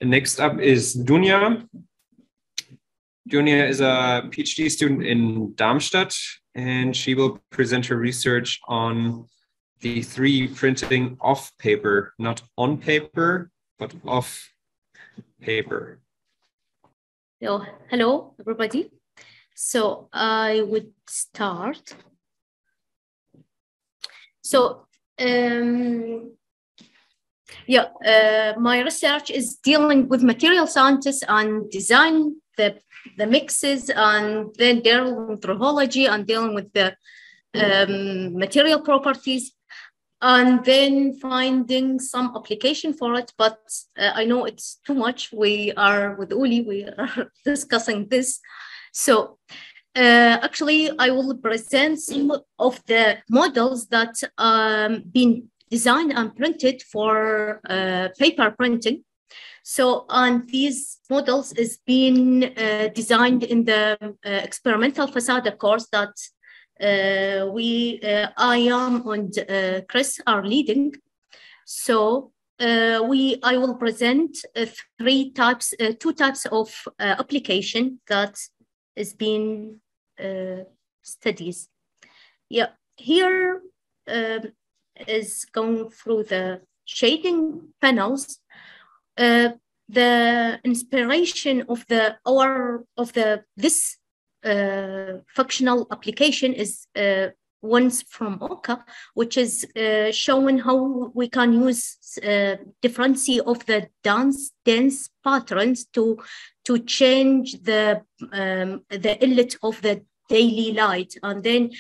And next up is Dunia. Dunia is a PhD student in Darmstadt, and she will present her research on the 3D printing off paper, not on paper, but off paper. So, hello, everybody. So I would start. So, my research is dealing with material scientists and design the mixes, and then dealing with rheology and dealing with the material properties, and then finding some application for it. But I know it's too much. We are with Uli, we are discussing this. So actually, I will present some of the models that been designed and printed for paper printing. So, and these models is being designed in the experimental facade course that I am and Chris are leading. So I will present two types of application that is being studies. Yeah, here is going through the shading panels. The inspiration of this functional application is ones from W.AMCA, which is showing how we can use differency of the dense patterns to change the inlet of the daily light, and then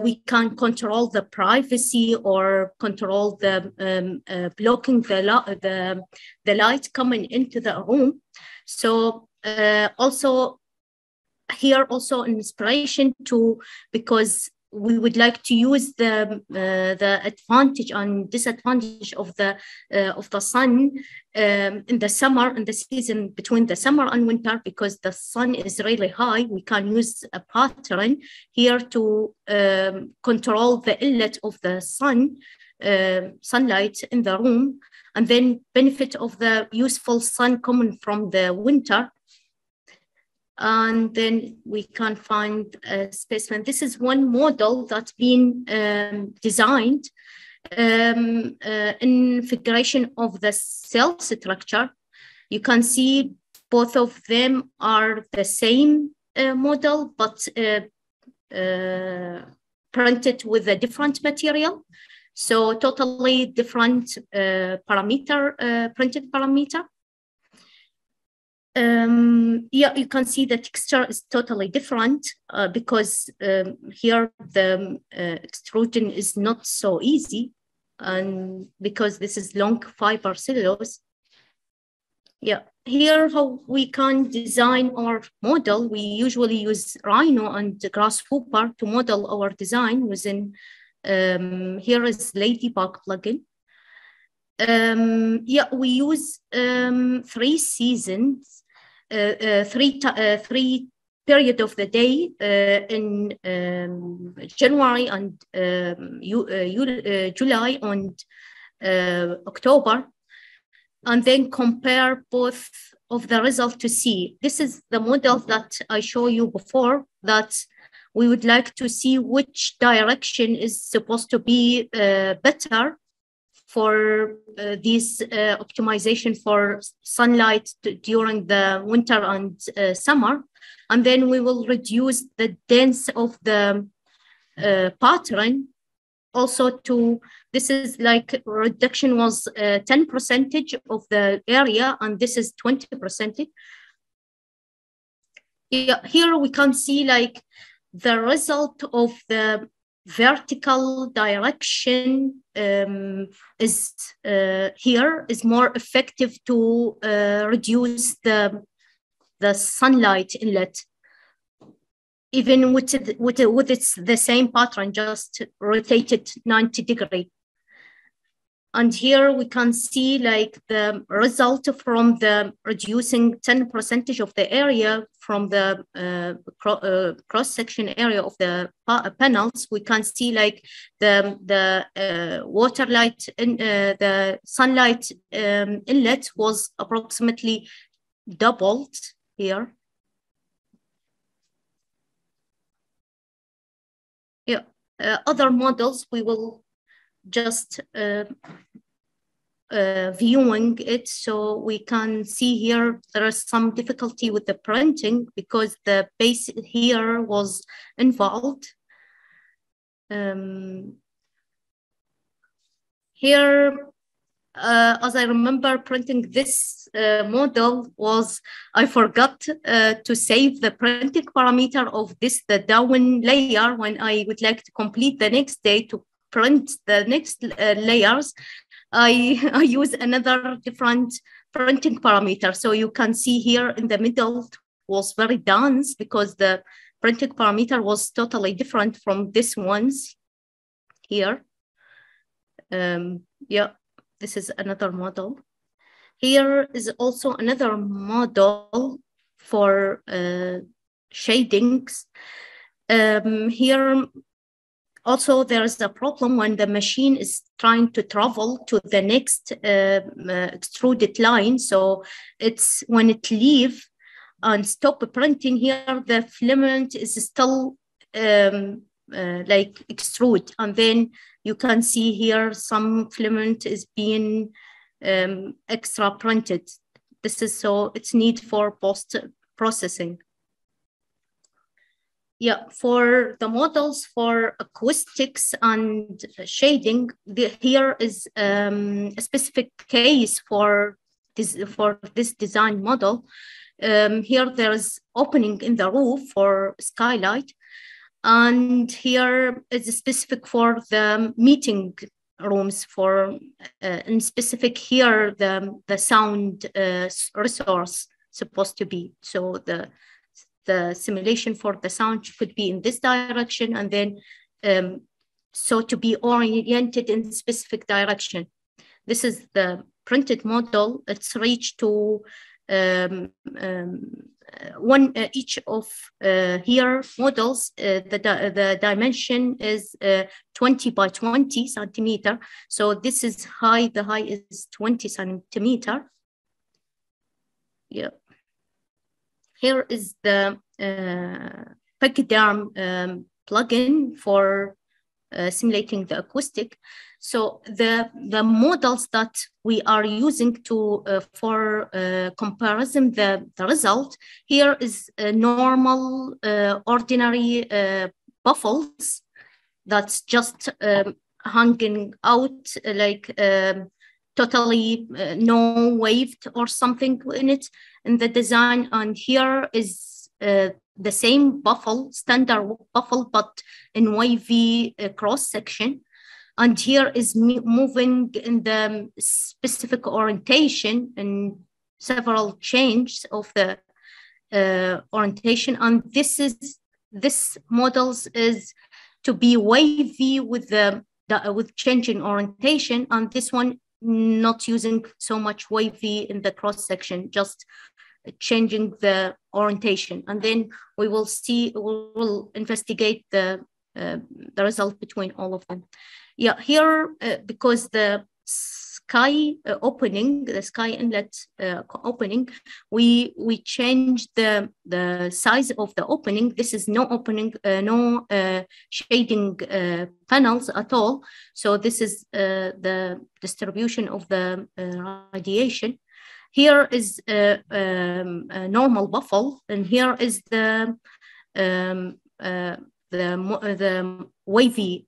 we can control the privacy or control the blocking the light coming into the room. So also here also an inspiration because we would like to use the advantage and disadvantage of the sun in the summer, in the season between the summer and winter, because the sun is really high. We can use a pattern here to control the inlet of the sunlight in the room, and then benefit of the useful sun coming from the winter. And then we can find a specimen. This is one model that's been designed in figuration of the cell structure. You can see both of them are the same model, but printed with a different material. So totally different printed parameter. You can see the texture is totally different because here the extrusion is not so easy, and because this is long fiber cellulose. Yeah, here how we can design our model. We usually use Rhino and Grasshopper to model our design within. Here is Ladybug plugin. We use 3 seasons. Three period of the day in January and July and October, and then compare both of the results to see. This is the model that I showed you before, that we would like to see which direction is supposed to be better for this optimization for sunlight during the winter and summer. And then we will reduce the density of the pattern. Also this is like reduction was 10% of the area, and this is 20%. Here we can see like the result of the vertical direction is here is more effective to reduce the sunlight inlet, even with it's the same pattern, just rotated 90 degrees. And here we can see like the result from the reducing 10% of the area from the cross-section area of the panels. We can see like the water light, the sunlight inlet was approximately doubled here. Yeah, other models we will just viewing it, so we can see here there is some difficulty with the printing because the base here was involved. Here, as I remember, printing this model was, I forgot to save the printing parameter of this, the down layer, when I would like to complete the next day to print the next layers. I use another different printing parameter. So you can see here in the middle was very dense because the printing parameter was totally different from this ones here. Yeah, this is another model. Here is also another model for shadings. Here also there is a problem when the machine is trying to travel to the next extruded line. So it's when it leave and stop printing here, the filament is still like extrude, and then you can see here some filament is being extra printed. This is so it's need for post processing. Yeah, for the models for acoustics and shading, here is a specific case for this design model. Here there is opening in the roof for skylight, and here is specific for the meeting rooms for in specific here the sound resource supposed to be. So the simulation for the sound could be in this direction, and then so to be oriented in specific direction. This is the printed model. It's reached to each of here models. The dimension is 20 by 20 centimeter. So this is high. The height is 20 centimeter. Yeah. Here is the Pachyderm plugin for simulating the acoustic. So the models that we are using to for comparison the result here is normal ordinary baffles that's just hanging out like totally no waved or something in it in the design. And here is the same baffle, standard baffle, but in wavy cross section. And here is moving in the specific orientation and several changes of the orientation. And this models is to be wavy with with changing orientation, and this one not using so much wavy in the cross section, just changing the orientation. And then we will see, we will investigate the result between all of them. Yeah, here because the sky opening, the sky inlet opening, we changed the size of the opening. This is no opening, no shading panels at all. So this is the distribution of the radiation. Here is a normal baffle, and here is the wavy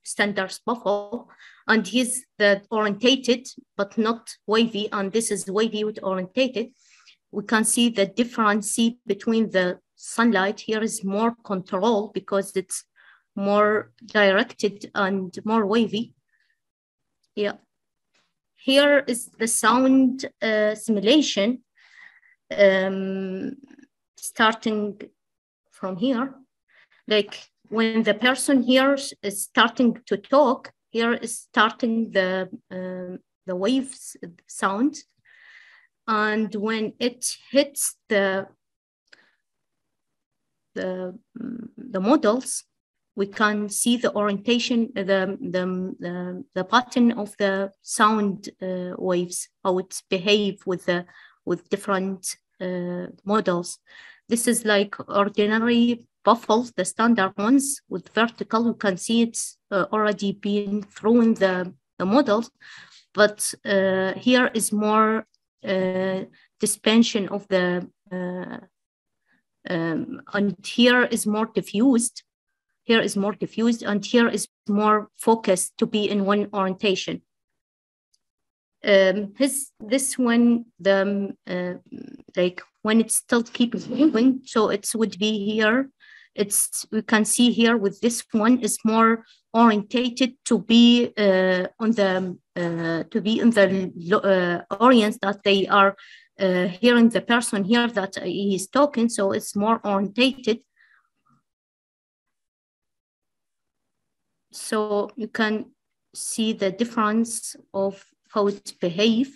standard baffle, and here's the orientated but not wavy, and this is wavy with orientated. We can see the difference between the sunlight. Here is more control because it's more directed and more wavy. Yeah. Here is the sound simulation, starting from here. Like when the person here is starting to talk, here is starting the waves sound. And when it hits the models, we can see the orientation, the pattern of the sound waves, how it's behave with different models. This is like ordinary buffles, the standard ones with vertical. You can see it's already been through in the models, but here is more dispersion of the and here is more diffused. Here is more diffused, and here is more focused to be in one orientation. This one, like when it's still keeps moving, so it would be here. We can see here with this one is more orientated to be on the audience that they are hearing the person here that he's talking, so it's more orientated. So you can see the difference of how it behaves.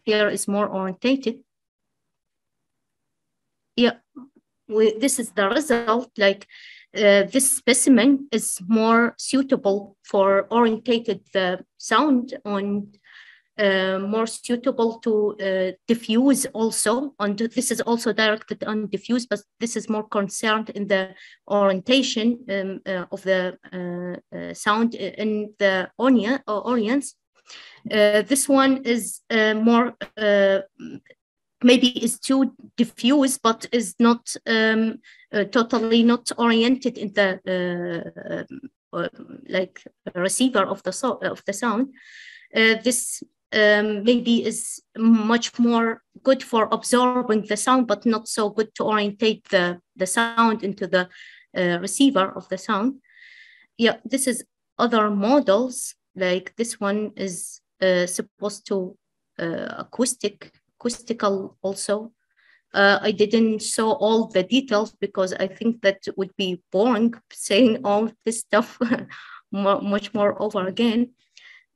Here is more orientated. Yeah, this is the result. Like this specimen is more suitable for orientated the sound on. More suitable to diffuse also, and this is also directed on diffuse, but this is more concerned in the orientation of the sound in the audience. This one is more maybe is too diffuse, but is not totally not oriented in the like receiver of the sound. This maybe is much more good for absorbing the sound, but not so good to orientate the sound into the receiver of the sound. Yeah, this is other models, like this one is supposed to acoustical also. I didn't show all the details because I think that would be boring saying all this stuff much more over again.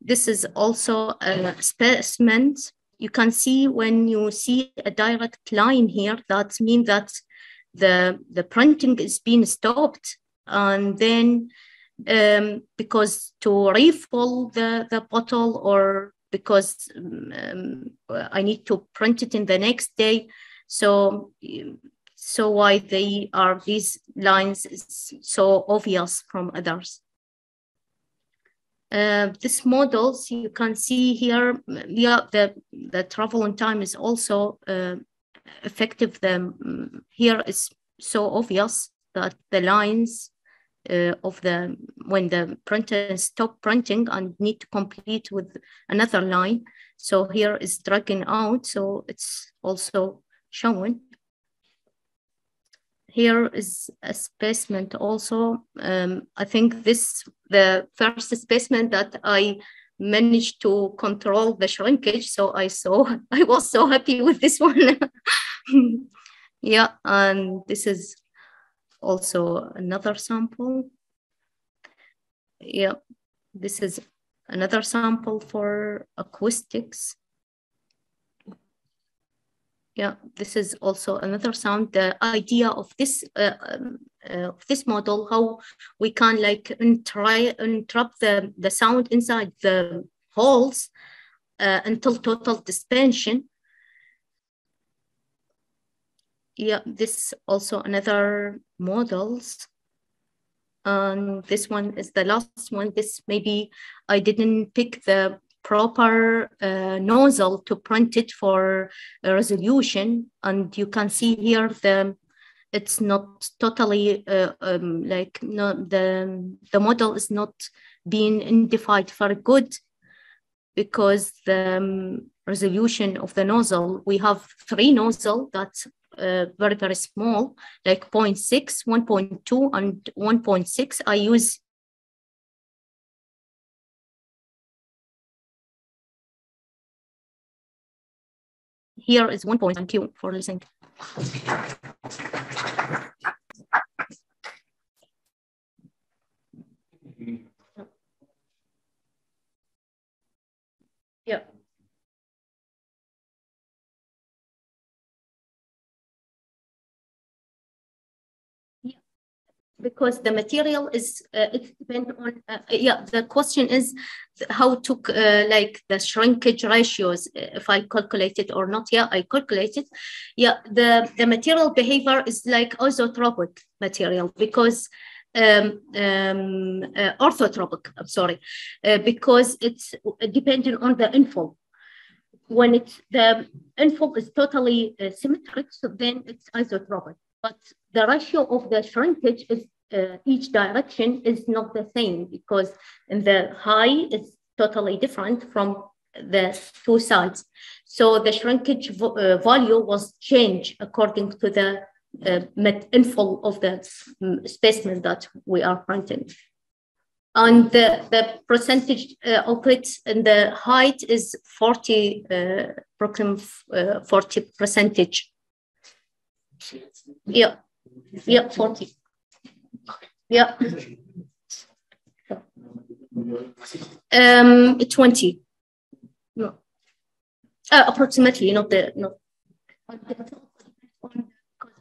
This is also a specimen. You can see when you see a direct line here, that means that the printing is being stopped. And then because to refill the bottle, or because I need to print it in the next day. So why these lines is so obvious from others. These models, you can see here, yeah, the travel on time is also effective. Here is so obvious that the lines when the printer stop printing and need to complete with another line. So here is dragging out, so it's also shown. Here is a specimen also. I think the first specimen that I managed to control the shrinkage. So I was so happy with this one. Yeah, and this is also another sample. Yeah, this is another sample for acoustics. Yeah, this is also another sound. The idea of this model, how we can like interrupt the sound inside the holes until total dispersion. Yeah, this also another models. And this one is the last one. This maybe I didn't pick the proper nozzle to print it for resolution, and you can see here it's not totally like the model is not being identified very good, because the resolution of the nozzle, we have 3 nozzle that's very, very small, like 0.6, 1.2, and 1.6. I use here is 1.2. Thank you for listening. Yeah. Because the material is it depends on the question is how to like the shrinkage ratios, if I calculate it or not. Yeah, I calculated. Yeah, the material behavior is like isotropic material because orthotropic, I'm sorry, because it's dependent on the infill. When it's the infill is totally symmetric, so then it's isotropic. But the ratio of the shrinkage is each direction is not the same, because in the high it's totally different from the two sides. So the shrinkage value was changed according to the infill of the specimen that we are printing. And the percentage of it in the height is 40, 40 percentage. Yeah, yeah, 40. Yeah. 20. No. Approximately, not the, no.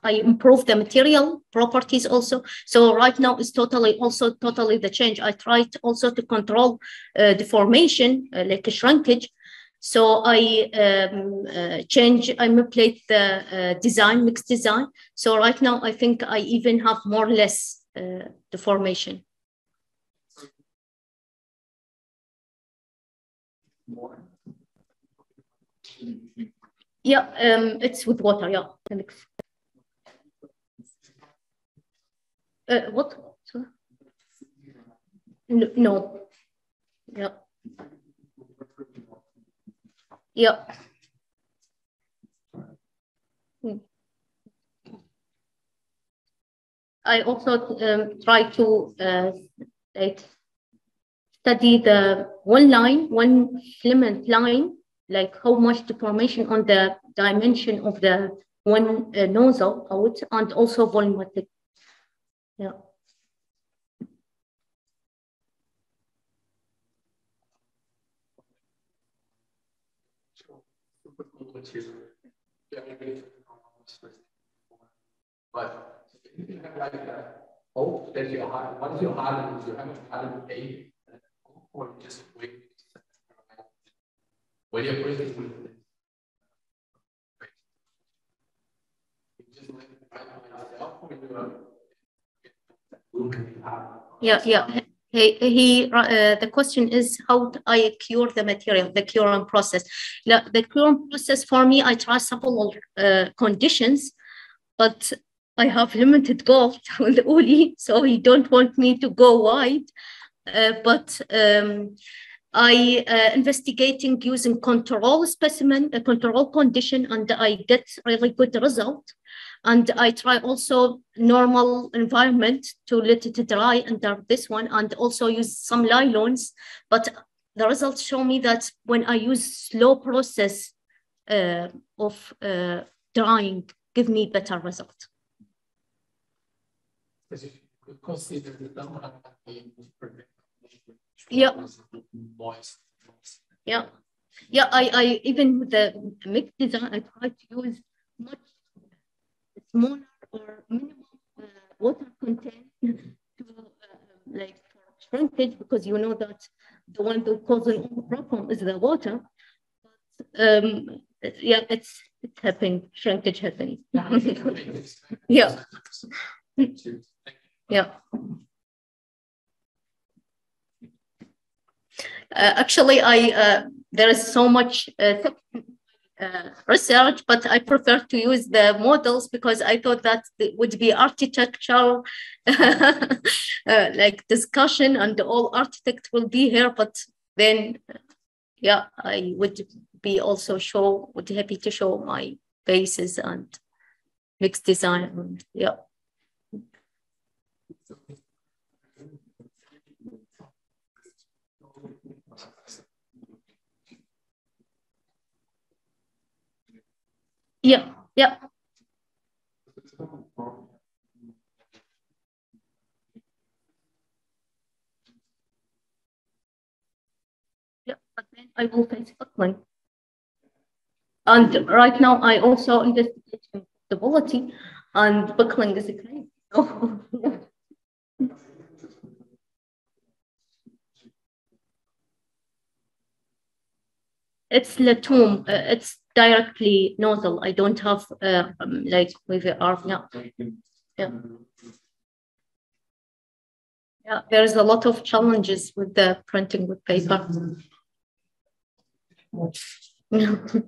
I improve the material properties also. So right now it's totally the change. I tried also to control deformation, like a shrinkage. So I I manipulate the design, mixed design. So right now I think I even have more or less deformation. Yeah, it's with water, yeah. What? No. Yeah. Yeah. I also try to like study the one filament line, like how much deformation on the dimension of the one nozzle out, and also volumetric. Yeah. But if you have like a hope that you're hard, once you're hard, you haven't had a or just wait. When you're breaking with it, you just myself or yeah, yeah. The question is how I cure the material, the curing process. The curing process for me, I try several conditions, but I have limited gold with Uli, so he don't want me to go wide. But I investigating using control specimen, a control condition, and I get really good result. And I try also normal environment to let it dry under this one, and also use some nylons. But the results show me that when I use slow process of drying, give me better result. Yeah. Yeah. Yeah, I even with the mixed design, I try to use much smaller or minimum water content to like for shrinkage, because you know that the one that causes all the problem is the water. But, yeah, it's happening, shrinkage happening. Yeah. Yeah. Actually, there is so much research, but I prefer to use the models because I thought that it would be architectural like discussion, and all architect will be here. But then, yeah, I would be also would happy to show my bases and mixed design. Yeah. Yeah, yeah. Yeah, but then I will face buckling. And right now, I also investigate stability, and buckling is a claim. It's latum. It's directly nasal. I don't have like with the arm. Yeah. Yeah, there's a lot of challenges with the printing with paper. Okay.